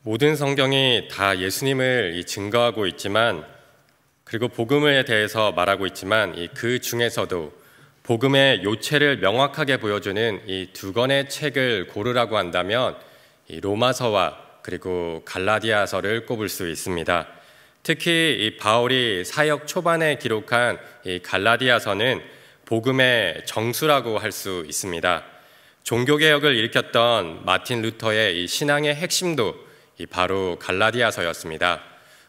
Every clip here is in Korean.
모든 성경이 다 예수님을 증거하고 있지만, 그리고 복음에 대해서 말하고 있지만 그 중에서도 복음의 요체를 명확하게 보여주는 이 두 권의 책을 고르라고 한다면 이 로마서와 그리고 갈라디아서를 꼽을 수 있습니다. 특히 이 바울이 사역 초반에 기록한 이 갈라디아서는 복음의 정수라고 할 수 있습니다. 종교개혁을 일으켰던 마틴 루터의 이 신앙의 핵심도 바로 갈라디아서였습니다.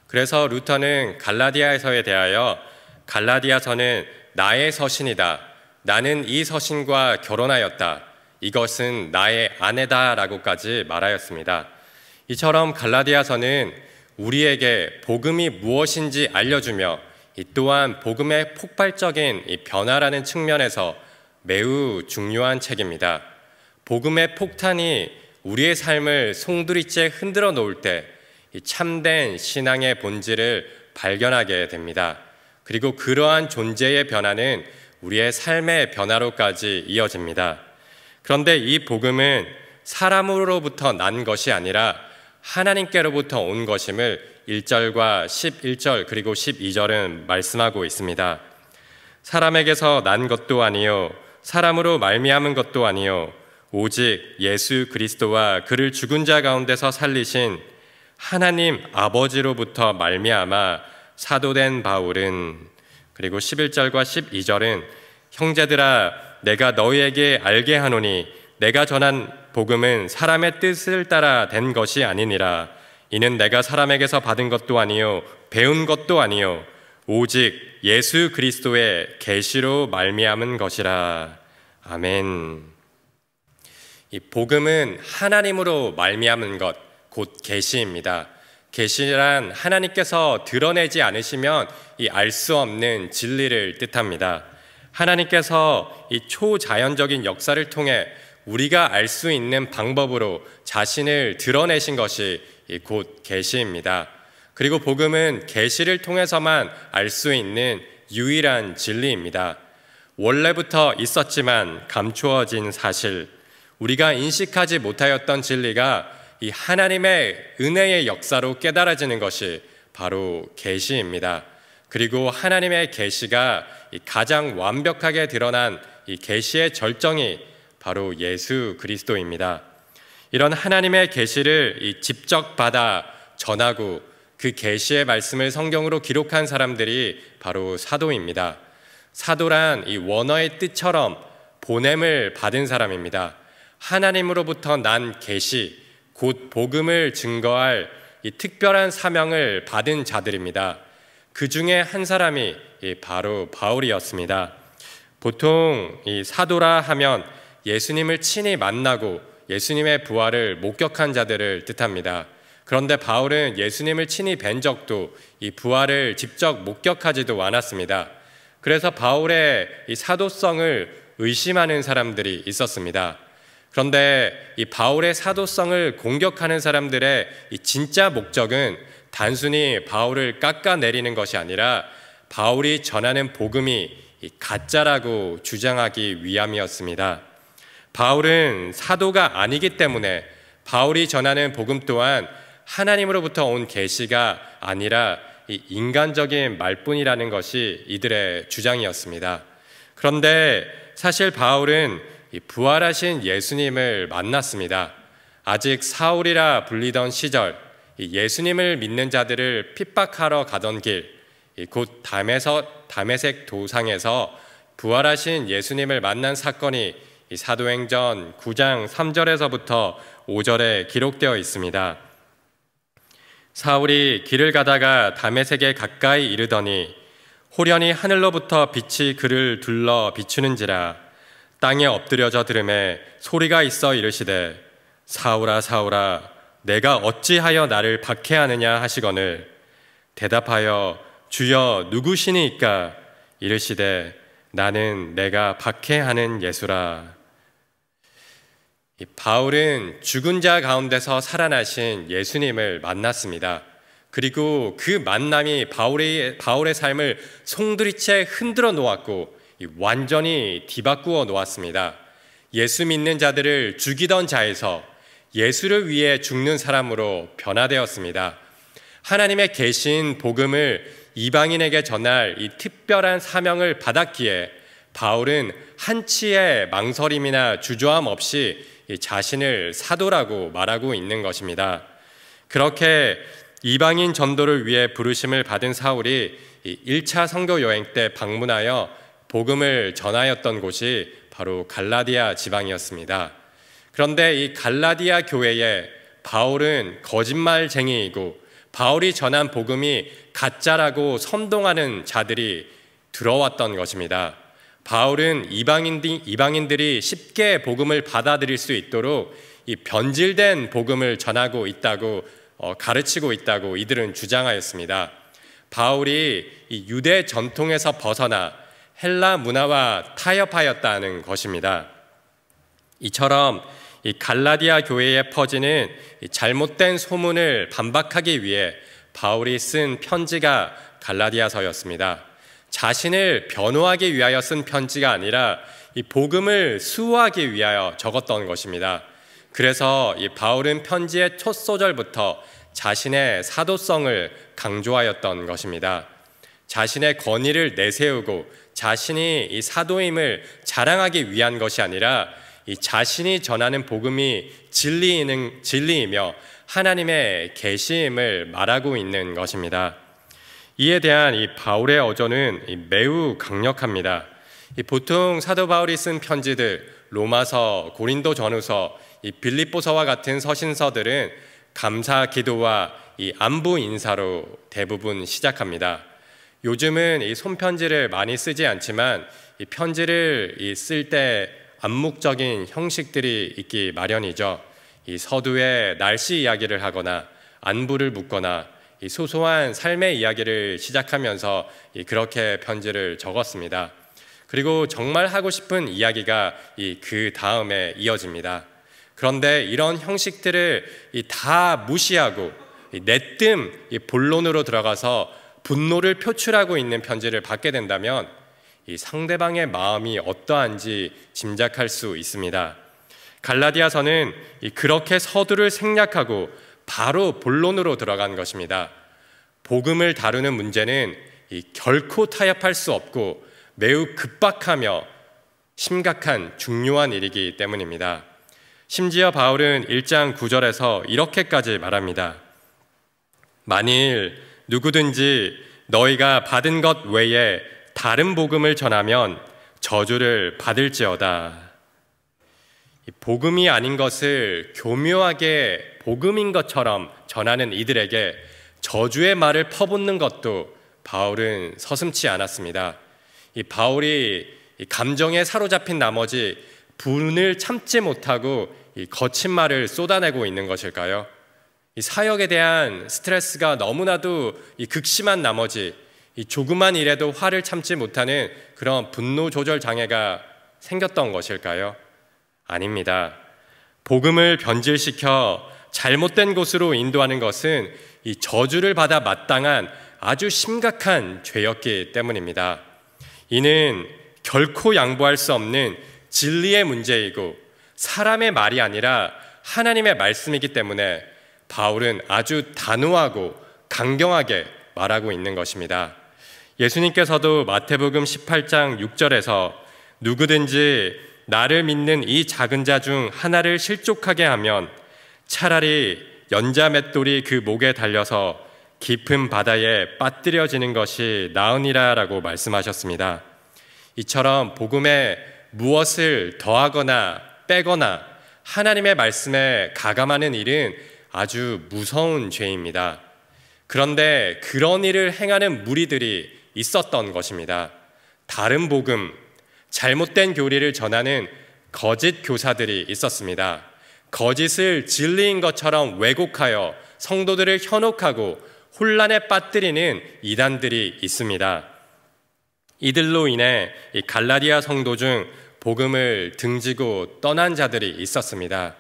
그래서 루터는 갈라디아서에 대하여 갈라디아서는 나의 서신이다. 나는 이 서신과 결혼하였다. 이것은 나의 아내다 라고까지 말하였습니다. 이처럼 갈라디아서는 우리에게 복음이 무엇인지 알려주며 또한 복음의 폭발적인 변화라는 측면에서 매우 중요한 책입니다. 복음의 폭탄이 우리의 삶을 송두리째 흔들어 놓을 때 참된 신앙의 본질을 발견하게 됩니다. 그리고 그러한 존재의 변화는 우리의 삶의 변화로까지 이어집니다. 그런데 이 복음은 사람으로부터 난 것이 아니라 하나님께로부터 온 것임을 1절과 11절 그리고 12절은 말씀하고 있습니다. 사람에게서 난 것도 아니요 사람으로 말미암은 것도 아니요 오직 예수 그리스도와 그를 죽은 자 가운데서 살리신 하나님 아버지로부터 말미암아 사도된 바울은, 그리고 11절과 12절은 형제들아 내가 너희에게 알게 하노니 내가 전한 복음은 사람의 뜻을 따라 된 것이 아니니라. 이는 내가 사람에게서 받은 것도 아니요 배운 것도 아니요 오직 예수 그리스도의 계시로 말미암은 것이라. 아멘. 이 복음은 하나님으로 말미암은 것, 곧 계시입니다. 계시란 하나님께서 드러내지 않으시면 알 수 없는 진리를 뜻합니다. 하나님께서 이 초자연적인 역사를 통해 우리가 알 수 있는 방법으로 자신을 드러내신 것이 곧 계시입니다. 그리고 복음은 계시를 통해서만 알 수 있는 유일한 진리입니다. 원래부터 있었지만 감추어진 사실, 우리가 인식하지 못하였던 진리가 이 하나님의 은혜의 역사로 깨달아지는 것이 바로 계시입니다. 그리고 하나님의 계시가 가장 완벽하게 드러난 이 계시의 절정이 바로 예수 그리스도입니다. 이런 하나님의 계시를 직접 받아 전하고 그 계시의 말씀을 성경으로 기록한 사람들이 바로 사도입니다. 사도란 이 원어의 뜻처럼 보냄을 받은 사람입니다. 하나님으로부터 난 계시, 곧 복음을 증거할 이 특별한 사명을 받은 자들입니다. 그 중에 한 사람이 바로 바울이었습니다. 보통 이 사도라 하면 예수님을 친히 만나고 예수님의 부활을 목격한 자들을 뜻합니다. 그런데 바울은 예수님을 친히 뵌 적도 이 부활을 직접 목격하지도 않았습니다. 그래서 바울의 이 사도성을 의심하는 사람들이 있었습니다. 그런데 이 바울의 사도성을 공격하는 사람들의 이 진짜 목적은 단순히 바울을 깎아내리는 것이 아니라 바울이 전하는 복음이 가짜라고 주장하기 위함이었습니다. 바울은 사도가 아니기 때문에 바울이 전하는 복음 또한 하나님으로부터 온 계시가 아니라 인간적인 말뿐이라는 것이 이들의 주장이었습니다. 그런데 사실 바울은 부활하신 예수님을 만났습니다. 아직 사울이라 불리던 시절 예수님을 믿는 자들을 핍박하러 가던 길, 곧 다메섹 도상에서 부활하신 예수님을 만난 사건이 사도행전 9장 3절에서부터 5절에 기록되어 있습니다. 사울이 길을 가다가 다메섹에 가까이 이르더니 호련히 하늘로부터 빛이 그를 둘러 비추는지라. 땅에 엎드려져 들음에 소리가 있어 이르시되 사울아 사울아 내가 어찌하여 나를 박해하느냐 하시거늘 대답하여 주여 누구시니이까 이르시되 나는 내가 박해하는 예수라. 바울은 죽은 자 가운데서 살아나신 예수님을 만났습니다. 그리고 그 만남이 바울의 삶을 송두리째 흔들어 놓았고 완전히 뒤바꾸어 놓았습니다. 예수 믿는 자들을 죽이던 자에서 예수를 위해 죽는 사람으로 변화되었습니다. 하나님의 계신 복음을 이방인에게 전할 이 특별한 사명을 받았기에 바울은 한치의 망설임이나 주저함 없이 자신을 사도라고 말하고 있는 것입니다. 그렇게 이방인 전도를 위해 부르심을 받은 사울이 1차 선교 여행 때 방문하여 복음을 전하였던 곳이 바로 갈라디아 지방이었습니다. 그런데 이 갈라디아 교회에 바울은 거짓말쟁이이고 바울이 전한 복음이 가짜라고 선동하는 자들이 들어왔던 것입니다. 바울은 이방인들이 쉽게 복음을 받아들일 수 있도록 이 변질된 복음을 전하고 있다고 가르치고 있다고 이들은 주장하였습니다. 바울이 이 유대 전통에서 벗어나 헬라 문화와 타협하였다는 것입니다. 이처럼 이 갈라디아 교회에 퍼지는 이 잘못된 소문을 반박하기 위해 바울이 쓴 편지가 갈라디아서였습니다. 자신을 변호하기 위하여 쓴 편지가 아니라 이 복음을 수호하기 위하여 적었던 것입니다. 그래서 이 바울은 편지의 첫 소절부터 자신의 사도성을 강조하였던 것입니다. 자신의 권위를 내세우고 자신이 이 사도임을 자랑하기 위한 것이 아니라 이 자신이 전하는 복음이 진리이며 하나님의 계시임을 말하고 있는 것입니다. 이에 대한 이 바울의 어조는 매우 강력합니다. 보통 사도 바울이 쓴 편지들, 로마서, 고린도 전후서, 빌립보서와 같은 서신서들은 감사 기도와 이 안부 인사로 대부분 시작합니다. 요즘은 이 손편지를 많이 쓰지 않지만 이 편지를 쓸 때 암묵적인 형식들이 있기 마련이죠. 이 서두에 날씨 이야기를 하거나 안부를 묻거나 이 소소한 삶의 이야기를 시작하면서 그렇게 편지를 적었습니다. 그리고 정말 하고 싶은 이야기가 그 다음에 이어집니다. 그런데 이런 형식들을 다 무시하고 내뜸 본론으로 들어가서 분노를 표출하고 있는 편지를 받게 된다면 이 상대방의 마음이 어떠한지 짐작할 수 있습니다. 갈라디아서는 그렇게 서두를 생략하고 바로 본론으로 들어간 것입니다. 복음을 다루는 문제는 결코 타협할 수 없고 매우 급박하며 심각한 중요한 일이기 때문입니다. 심지어 바울은 1장 9절에서 이렇게까지 말합니다. 만일 누구든지 너희가 받은 것 외에 다른 복음을 전하면 저주를 받을지어다. 복음이 아닌 것을 교묘하게 복음인 것처럼 전하는 이들에게 저주의 말을 퍼붓는 것도 바울은 서슴지 않았습니다. 바울이 감정에 사로잡힌 나머지 분을 참지 못하고 거친 말을 쏟아내고 있는 것일까요? 사역에 대한 스트레스가 너무나도 극심한 나머지 조그만 일에도 화를 참지 못하는 그런 분노 조절 장애가 생겼던 것일까요? 아닙니다. 복음을 변질시켜 잘못된 곳으로 인도하는 것은 이 저주를 받아 마땅한 아주 심각한 죄였기 때문입니다. 이는 결코 양보할 수 없는 진리의 문제이고 사람의 말이 아니라 하나님의 말씀이기 때문에 바울은 아주 단호하고 강경하게 말하고 있는 것입니다. 예수님께서도 마태복음 18장 6절에서 누구든지 나를 믿는 이 작은 자 중 하나를 실족하게 하면 차라리 연자 맷돌이 그 목에 달려서 깊은 바다에 빠뜨려지는 것이 나으니라 라고 말씀하셨습니다. 이처럼 복음에 무엇을 더하거나 빼거나 하나님의 말씀에 가감하는 일은 아주 무서운 죄입니다. 그런데 그런 일을 행하는 무리들이 있었던 것입니다. 다른 복음, 잘못된 교리를 전하는 거짓 교사들이 있었습니다. 거짓을 진리인 것처럼 왜곡하여 성도들을 현혹하고 혼란에 빠뜨리는 이단들이 있습니다. 이들로 인해 이 갈라디아 성도 중 복음을 등지고 떠난 자들이 있었습니다.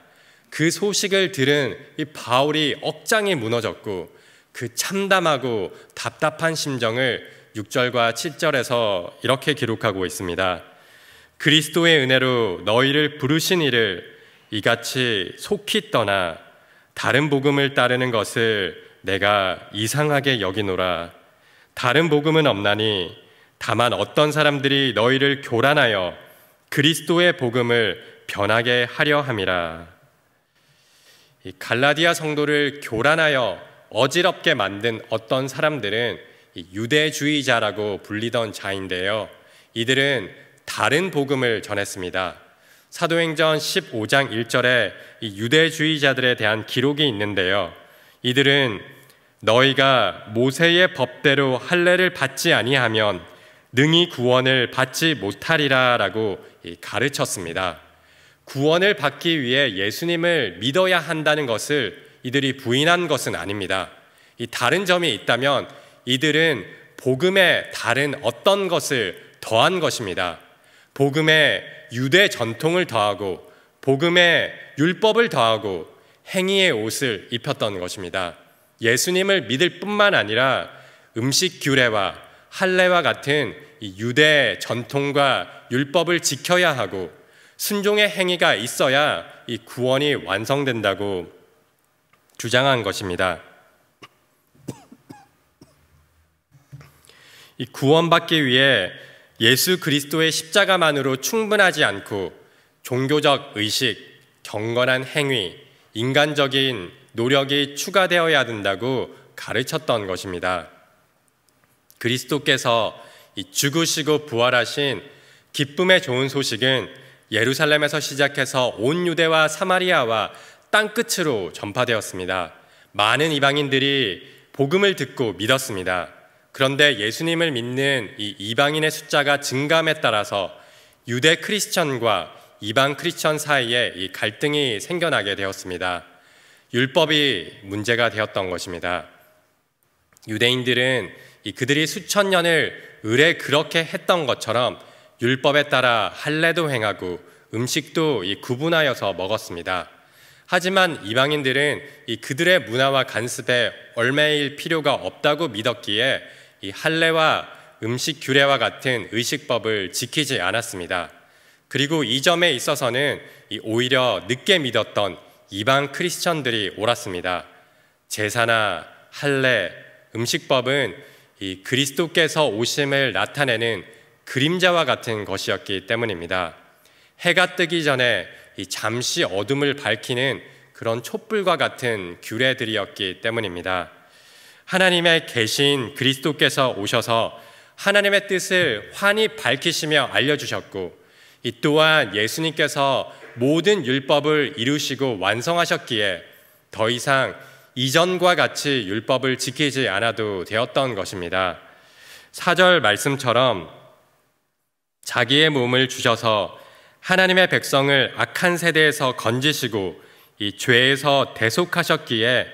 그 소식을 들은 이 바울이 억장이 무너졌고 그 참담하고 답답한 심정을 6절과 7절에서 이렇게 기록하고 있습니다. 그리스도의 은혜로 너희를 부르신 이를 이같이 속히 떠나 다른 복음을 따르는 것을 내가 이상하게 여기노라. 다른 복음은 없나니 다만 어떤 사람들이 너희를 교란하여 그리스도의 복음을 변하게 하려 함이라. 이 갈라디아 성도를 교란하여 어지럽게 만든 어떤 사람들은 유대주의자라고 불리던 자인데요, 이들은 다른 복음을 전했습니다. 사도행전 15장 1절에 이 유대주의자들에 대한 기록이 있는데요, 이들은 너희가 모세의 법대로 할례를 받지 아니하면 능히 구원을 받지 못하리라 라고 가르쳤습니다. 구원을 받기 위해 예수님을 믿어야 한다는 것을 이들이 부인한 것은 아닙니다. 이 다른 점이 있다면 이들은 복음에 다른 어떤 것을 더한 것입니다. 복음에 유대 전통을 더하고 복음에 율법을 더하고 행위의 옷을 입혔던 것입니다. 예수님을 믿을 뿐만 아니라 음식 규례와 할례와 같은 이 유대 전통과 율법을 지켜야 하고 순종의 행위가 있어야 이 구원이 완성된다고 주장한 것입니다. 이 구원받기 위해 예수 그리스도의 십자가만으로 충분하지 않고 종교적 의식, 경건한 행위, 인간적인 노력이 추가되어야 된다고 가르쳤던 것입니다. 그리스도께서 죽으시고 부활하신 기쁨의 좋은 소식은 예루살렘에서 시작해서 온 유대와 사마리아와 땅끝으로 전파되었습니다. 많은 이방인들이 복음을 듣고 믿었습니다. 그런데 예수님을 믿는 이 이방인의 숫자가 증감에 따라서 유대 크리스천과 이방 크리스천 사이에 이 갈등이 생겨나게 되었습니다. 율법이 문제가 되었던 것입니다. 유대인들은 그들이 수천 년을 의례 그렇게 했던 것처럼 율법에 따라 할례도 행하고 음식도 구분하여서 먹었습니다. 하지만 이방인들은 그들의 문화와 간습에 얽매일 필요가 없다고 믿었기에 이 할례와 음식 규례와 같은 의식법을 지키지 않았습니다. 그리고 이 점에 있어서는 오히려 늦게 믿었던 이방 크리스천들이 옳았습니다. 제사나 할례, 음식법은 이 그리스도께서 오심을 나타내는 그림자와 같은 것이었기 때문입니다. 해가 뜨기 전에 잠시 어둠을 밝히는 그런 촛불과 같은 규례들이었기 때문입니다. 하나님의 계신 그리스도께서 오셔서 하나님의 뜻을 환히 밝히시며 알려주셨고, 이 또한 예수님께서 모든 율법을 이루시고 완성하셨기에 더 이상 이전과 같이 율법을 지키지 않아도 되었던 것입니다. 4절 말씀처럼 자기의 몸을 주셔서 하나님의 백성을 악한 세대에서 건지시고 이 죄에서 대속하셨기에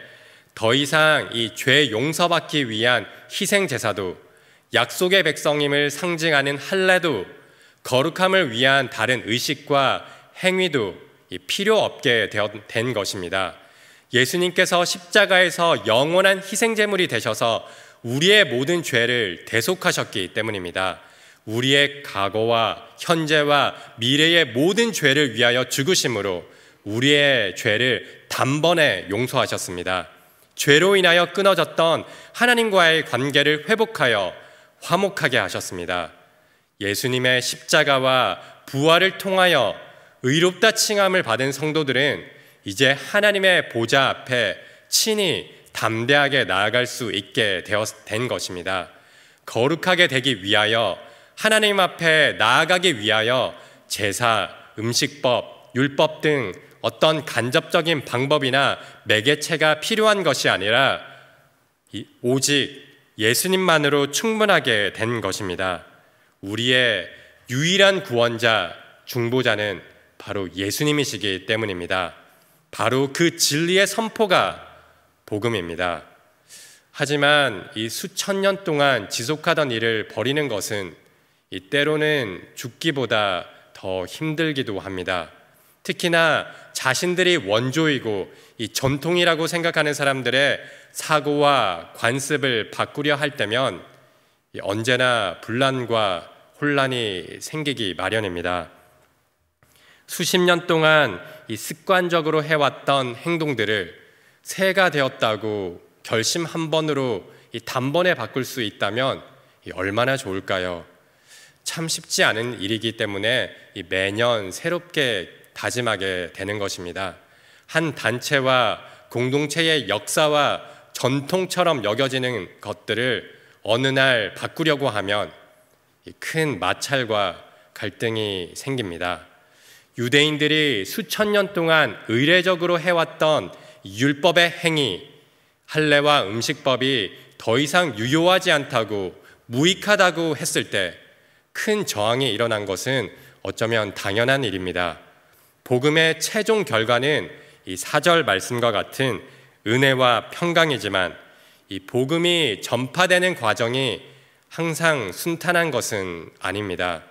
더 이상 이 죄 용서받기 위한 희생 제사도, 약속의 백성임을 상징하는 할례도, 거룩함을 위한 다른 의식과 행위도 필요 없게 된 것입니다. 예수님께서 십자가에서 영원한 희생제물이 되셔서 우리의 모든 죄를 대속하셨기 때문입니다. 우리의 과거와 현재와 미래의 모든 죄를 위하여 죽으심으로 우리의 죄를 단번에 용서하셨습니다. 죄로 인하여 끊어졌던 하나님과의 관계를 회복하여 화목하게 하셨습니다. 예수님의 십자가와 부활을 통하여 의롭다 칭함을 받은 성도들은 이제 하나님의 보좌 앞에 친히 담대하게 나아갈 수 있게 된 것입니다. 거룩하게 되기 위하여, 하나님 앞에 나아가기 위하여 제사, 음식법, 율법 등 어떤 간접적인 방법이나 매개체가 필요한 것이 아니라 오직 예수님만으로 충분하게 된 것입니다. 우리의 유일한 구원자, 중보자는 바로 예수님이시기 때문입니다. 바로 그 진리의 선포가 복음입니다. 하지만 이 수천 년 동안 지속하던 일을 버리는 것은 때로는 죽기보다 더 힘들기도 합니다. 특히나 자신들이 원조이고 이 전통이라고 생각하는 사람들의 사고와 관습을 바꾸려 할 때면 언제나 분란과 혼란이 생기기 마련입니다. 수십 년 동안 이 습관적으로 해왔던 행동들을 새해가 되었다고 결심 한 번으로 이 단번에 바꿀 수 있다면 얼마나 좋을까요? 참 쉽지 않은 일이기 때문에 매년 새롭게 다짐하게 되는 것입니다. 한 단체와 공동체의 역사와 전통처럼 여겨지는 것들을 어느 날 바꾸려고 하면 큰 마찰과 갈등이 생깁니다. 유대인들이 수천 년 동안 의례적으로 해왔던 율법의 행위, 할례와 음식법이 더 이상 유효하지 않다고 무익하다고 했을 때 큰 저항이 일어난 것은 어쩌면 당연한 일입니다. 복음의 최종 결과는 이 4절 말씀과 같은 은혜와 평강이지만 이 복음이 전파되는 과정이 항상 순탄한 것은 아닙니다.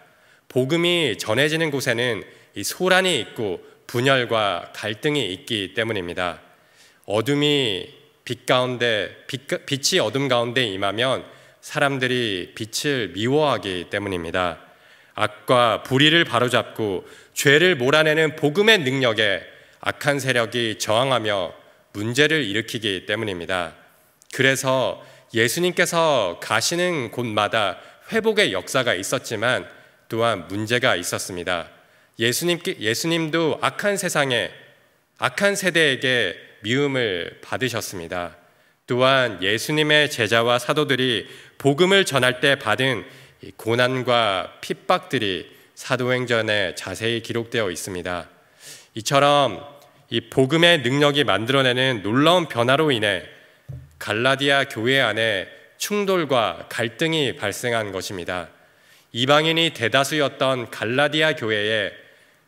복음이 전해지는 곳에는 이 소란이 있고 분열과 갈등이 있기 때문입니다. 어둠이 빛이 어둠 가운데 임하면 사람들이 빛을 미워하기 때문입니다. 악과 불의를 바로잡고 죄를 몰아내는 복음의 능력에 악한 세력이 저항하며 문제를 일으키기 때문입니다. 그래서 예수님께서 가시는 곳마다 회복의 역사가 있었지만 또한 문제가 있었습니다. 예수님도 악한 세상에, 악한 세대에게 미움을 받으셨습니다. 또한 예수님의 제자와 사도들이 복음을 전할 때 받은 고난과 핍박들이 사도행전에 자세히 기록되어 있습니다. 이처럼 이 복음의 능력이 만들어내는 놀라운 변화로 인해 갈라디아 교회 안에 충돌과 갈등이 발생한 것입니다. 이방인이 대다수였던 갈라디아 교회에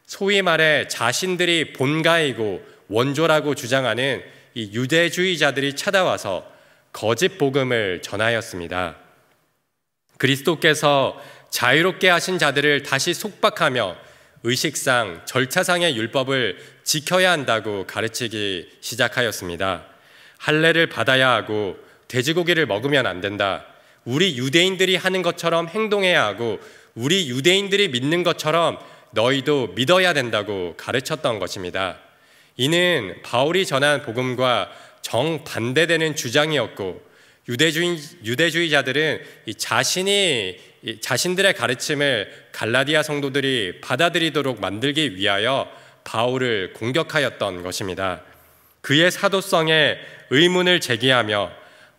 소위 말해 자신들이 본가이고 원조라고 주장하는 이 유대주의자들이 찾아와서 거짓 복음을 전하였습니다. 그리스도께서 자유롭게 하신 자들을 다시 속박하며 의식상, 절차상의 율법을 지켜야 한다고 가르치기 시작하였습니다. 할례를 받아야 하고 돼지고기를 먹으면 안 된다. 우리 유대인들이 하는 것처럼 행동해야 하고 우리 유대인들이 믿는 것처럼 너희도 믿어야 된다고 가르쳤던 것입니다. 이는 바울이 전한 복음과 정반대되는 주장이었고 유대주의자들은 자신들의 가르침을 갈라디아 성도들이 받아들이도록 만들기 위하여 바울을 공격하였던 것입니다. 그의 사도성에 의문을 제기하며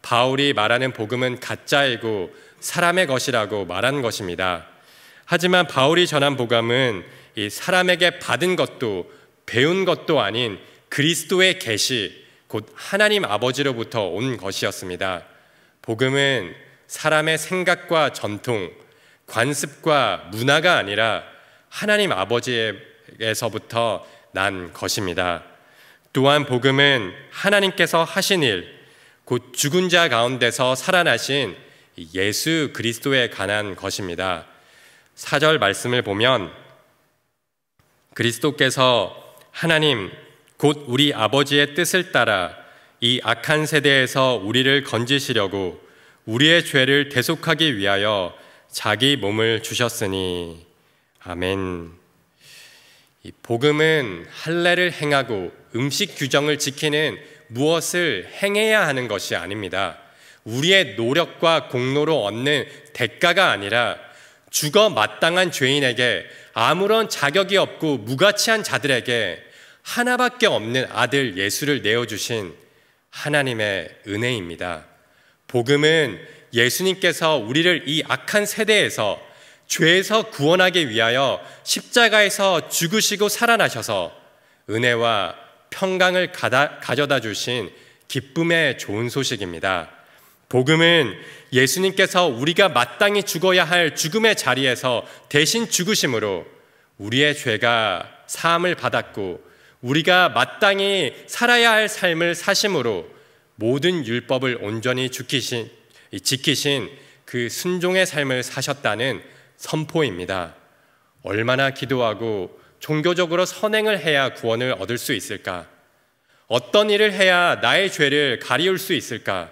바울이 말하는 복음은 가짜이고 사람의 것이라고 말한 것입니다. 하지만 바울이 전한 복음은 이 사람에게 받은 것도 배운 것도 아닌 그리스도의 계시, 곧 하나님 아버지로부터 온 것이었습니다. 복음은 사람의 생각과 전통, 관습과 문화가 아니라 하나님 아버지에서부터 난 것입니다. 또한 복음은 하나님께서 하신 일, 곧 죽은 자 가운데서 살아나신 예수 그리스도에 관한 것입니다. 4절 말씀을 보면 그리스도께서 하나님 곧 우리 아버지의 뜻을 따라 이 악한 세대에서 우리를 건지시려고 우리의 죄를 대속하기 위하여 자기 몸을 주셨으니 아멘. 이 복음은 할례를 행하고 음식 규정을 지키는 무엇을 행해야 하는 것이 아닙니다. 우리의 노력과 공로로 얻는 대가가 아니라 죽어 마땅한 죄인에게 아무런 자격이 없고 무가치한 자들에게 하나밖에 없는 아들 예수를 내어주신 하나님의 은혜입니다. 복음은 예수님께서 우리를 이 악한 세대에서 죄에서 구원하기 위하여 십자가에서 죽으시고 살아나셔서 은혜와 평강을 가져다 주신 기쁨의 좋은 소식입니다. 복음은 예수님께서 우리가 마땅히 죽어야 할 죽음의 자리에서 대신 죽으심으로 우리의 죄가 사함을 받았고 우리가 마땅히 살아야 할 삶을 사심으로 모든 율법을 온전히 지키신 그 순종의 삶을 사셨다는 선포입니다. 얼마나 기도하고 종교적으로 선행을 해야 구원을 얻을 수 있을까? 어떤 일을 해야 나의 죄를 가리울 수 있을까?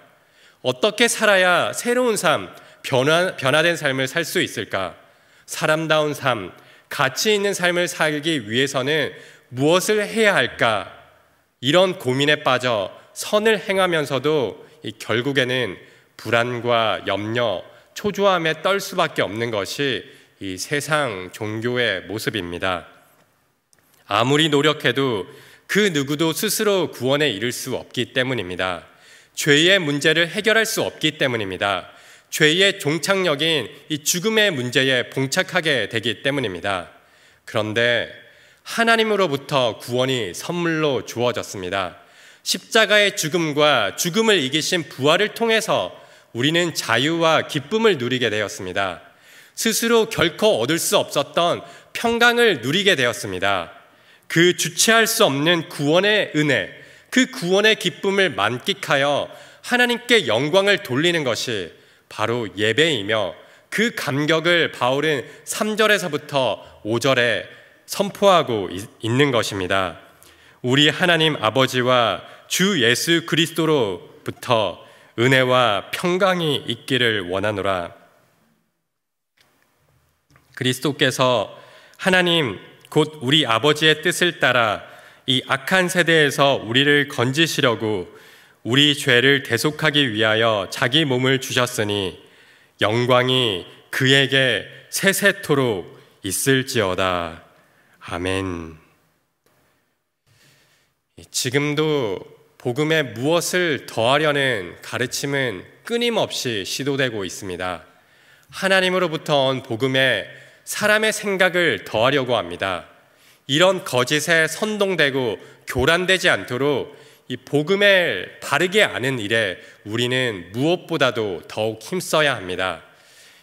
어떻게 살아야 새로운 삶, 변화된 삶을 살 수 있을까? 사람다운 삶, 가치 있는 삶을 살기 위해서는 무엇을 해야 할까? 이런 고민에 빠져 선을 행하면서도 결국에는 불안과 염려, 초조함에 떨 수밖에 없는 것이 이 세상 종교의 모습입니다. 아무리 노력해도 그 누구도 스스로 구원에 이를 수 없기 때문입니다. 죄의 문제를 해결할 수 없기 때문입니다. 죄의 종착역인 이 죽음의 문제에 봉착하게 되기 때문입니다. 그런데 하나님으로부터 구원이 선물로 주어졌습니다. 십자가의 죽음과 죽음을 이기신 부활을 통해서 우리는 자유와 기쁨을 누리게 되었습니다. 스스로 결코 얻을 수 없었던 평강을 누리게 되었습니다. 그 주체할 수 없는 구원의 은혜, 그 구원의 기쁨을 만끽하여 하나님께 영광을 돌리는 것이 바로 예배이며, 그 감격을 바울은 3절에서부터 5절에 선포하고 있는 것입니다. 우리 하나님 아버지와 주 예수 그리스도로부터 은혜와 평강이 있기를 원하노라. 그리스도께서 하나님 곧 우리 아버지의 뜻을 따라 이 악한 세대에서 우리를 건지시려고 우리 죄를 대속하기 위하여 자기 몸을 주셨으니 영광이 그에게 세세토록 있을지어다. 아멘. 지금도 복음에 무엇을 더하려는 가르침은 끊임없이 시도되고 있습니다. 하나님으로부터 온 복음에 사람의 생각을 더하려고 합니다. 이런 거짓에 선동되고 교란되지 않도록 이 복음을 바르게 아는 일에 우리는 무엇보다도 더욱 힘써야 합니다.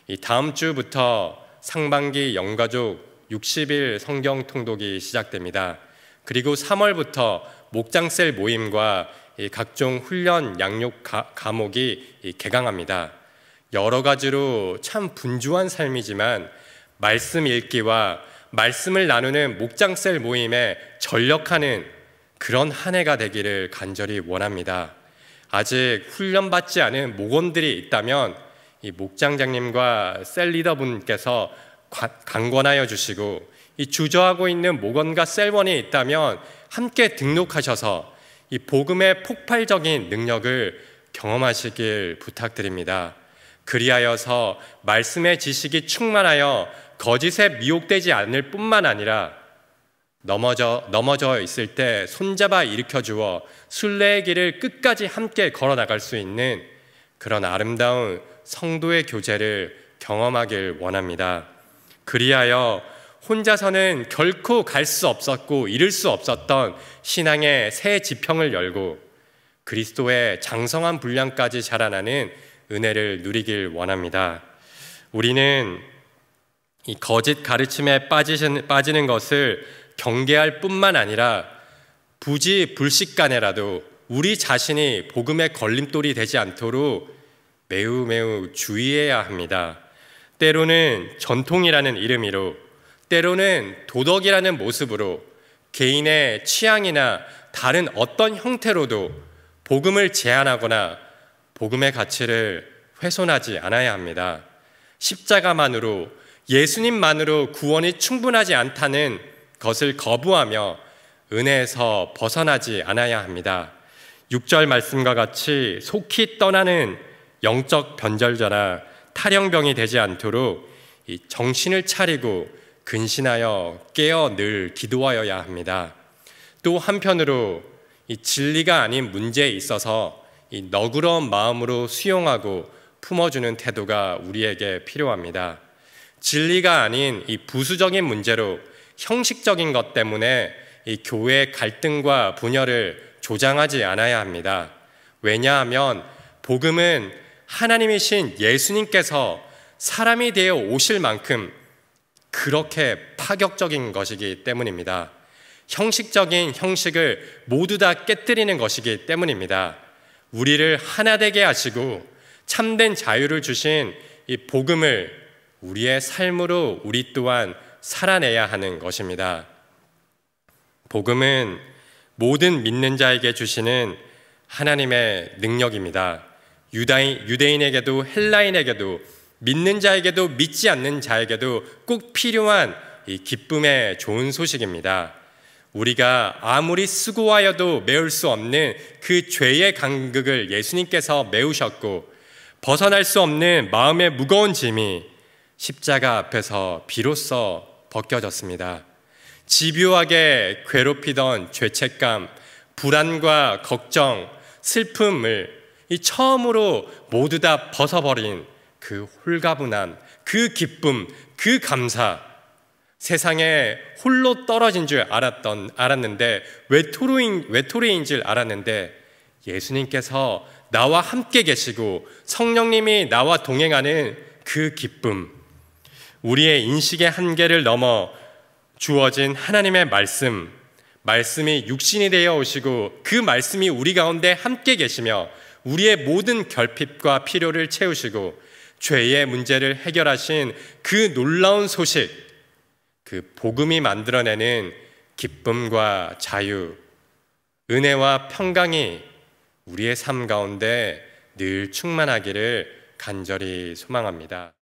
이 다음 주부터 상반기 영가족 60일 성경 통독이 시작됩니다. 그리고 3월부터 목장셀 모임과 각종 훈련 양육 과목이 개강합니다. 여러 가지로 참 분주한 삶이지만 말씀 읽기와 말씀을 나누는 목장셀 모임에 전력하는 그런 한 해가 되기를 간절히 원합니다. 아직 훈련받지 않은 목원들이 있다면 이 목장장님과 셀 리더분께서 강권하여 주시고, 이 주저하고 있는 목원과 셀원이 있다면 함께 등록하셔서 이 복음의 폭발적인 능력을 경험하시길 부탁드립니다. 그리하여서 말씀의 지식이 충만하여 거짓에 미혹되지 않을 뿐만 아니라 넘어져 있을 때 손잡아 일으켜 주어 순례의 길을 끝까지 함께 걸어 나갈 수 있는 그런 아름다운 성도의 교제를 경험하길 원합니다. 그리하여 혼자서는 결코 갈 수 없었고 이룰 수 없었던 신앙의 새 지평을 열고 그리스도의 장성한 분량까지 자라나는 은혜를 누리길 원합니다. 우리는 이 거짓 가르침에 빠지는 것을 경계할 뿐만 아니라 부지불식간에라도 우리 자신이 복음의 걸림돌이 되지 않도록 매우 주의해야 합니다. 때로는 전통이라는 이름으로, 때로는 도덕이라는 모습으로, 개인의 취향이나 다른 어떤 형태로도 복음을 제한하거나 복음의 가치를 훼손하지 않아야 합니다. 십자가만으로, 예수님만으로 구원이 충분하지 않다는 것을 거부하며 은혜에서 벗어나지 않아야 합니다. 6절 말씀과 같이 속히 떠나는 영적 변절자나 탈영병이 되지 않도록 이 정신을 차리고 근신하여 깨어 늘 기도하여야 합니다. 또 한편으로 이 진리가 아닌 문제에 있어서 이 너그러운 마음으로 수용하고 품어주는 태도가 우리에게 필요합니다. 진리가 아닌 이 부수적인 문제로 형식적인 것 때문에 이 교회의 갈등과 분열을 조장하지 않아야 합니다. 왜냐하면 복음은 하나님이신 예수님께서 사람이 되어 오실 만큼 그렇게 파격적인 것이기 때문입니다. 형식적인 형식을 모두 다 깨뜨리는 것이기 때문입니다. 우리를 하나 되게 하시고 참된 자유를 주신 이 복음을 우리의 삶으로 우리 또한 살아내야 하는 것입니다. 복음은 모든 믿는 자에게 주시는 하나님의 능력입니다. 유대인에게도 헬라인에게도 믿는 자에게도 믿지 않는 자에게도 꼭 필요한 이 기쁨의 좋은 소식입니다. 우리가 아무리 수고하여도 메울 수 없는 그 죄의 간극을 예수님께서 메우셨고 벗어날 수 없는 마음의 무거운 짐이 십자가 앞에서 비로소 벗겨졌습니다. 집요하게 괴롭히던 죄책감, 불안과 걱정, 슬픔을 처음으로 모두 다 벗어버린 그 홀가분함, 그 기쁨, 그 감사, 세상에 홀로 떨어진 줄 알았는데 외톨이인 줄 알았는데 예수님께서 나와 함께 계시고 성령님이 나와 동행하는 그 기쁨, 우리의 인식의 한계를 넘어 주어진 하나님의 말씀이 육신이 되어 오시고 그 말씀이 우리 가운데 함께 계시며 우리의 모든 결핍과 필요를 채우시고 죄의 문제를 해결하신 그 놀라운 소식, 그 복음이 만들어내는 기쁨과 자유, 은혜와 평강이 우리의 삶 가운데 늘 충만하기를 간절히 소망합니다.